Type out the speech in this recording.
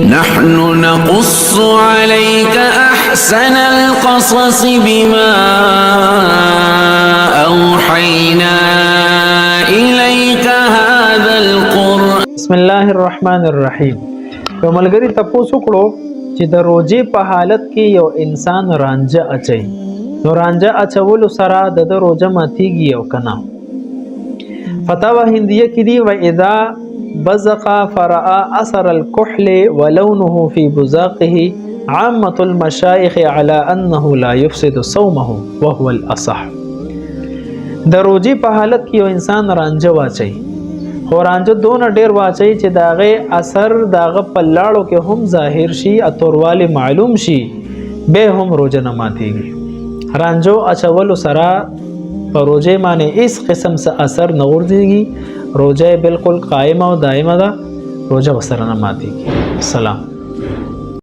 نحن نقص عليك أحسن القصص بما أوحينا إليك هذا القرآن. بسم الله الرحمن الرحیم. یو ملګری تاسو کړو چې د روزي په حالت کې یو انسان رانجه اچي، نو رانجه اچولو سره د روزه ماتيږي او کنه. فتاوی هندیه کې دی و اذا بزق فرأى اثر الكحل ولونه في بزاقه عامة المشايخ على انه لا يفسد صومه وهو الاصح. د روزي په حالت کې یو انسان رانجه واچي، خو رانجه دونه ډیر واچي چې داغه اثر داغه په لاړو کې هم ظاهر شي، اتورواله معلوم شي، به هم روزه نه ماتيږي. رانجو اچولو سره په روزه باندې هیڅ قسم څه اثر نه ورځي، روزه بالکل قائمه او دائمه ده، روزه وسره نه ماتيږي. سلام.